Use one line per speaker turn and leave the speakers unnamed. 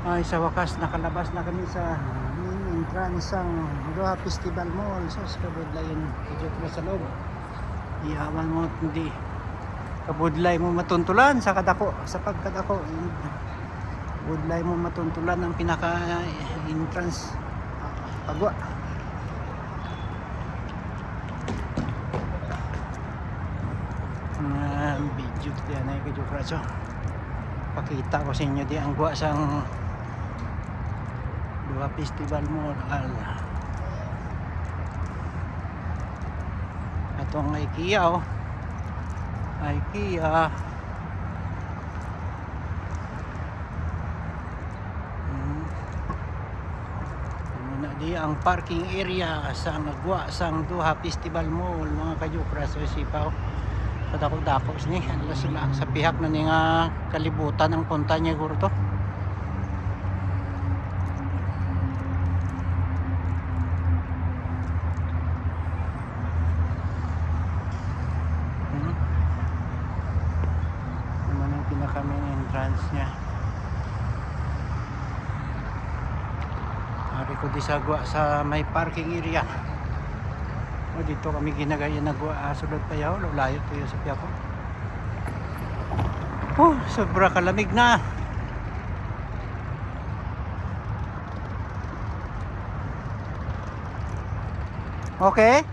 Ay, sa wakas nakalabas na kami sa main entrance ng Doha Festival Mall. So, kabudlay yun, idyo ko sa loob. Iyawan mo, hindi kabudlay mo matuntulan sa kadako, sa pagkadako. Kabudlay mo matuntulan ang pinaka entrance pagwa. Video diyan ay kadyo kraso. Pakita ko sa inyo di ang gwa sang Doha Festival Mall. Atong IKEA oh. IKEA. Muna di ang parking area sa nagwa sang Doha Festival Mall mga kajukras o sipaw. Padako-dako ni ano sila sa pihak na ni nga kalibutan ang punta niya guro to. Naman ang pinaka-main entrance niya. Ari ko di sagwa sa may parking area. O dito kami ginagaya nagwa sulod pa yaw, layo tayo sa piyak ko. Oh, sobra kalamig na. Okay?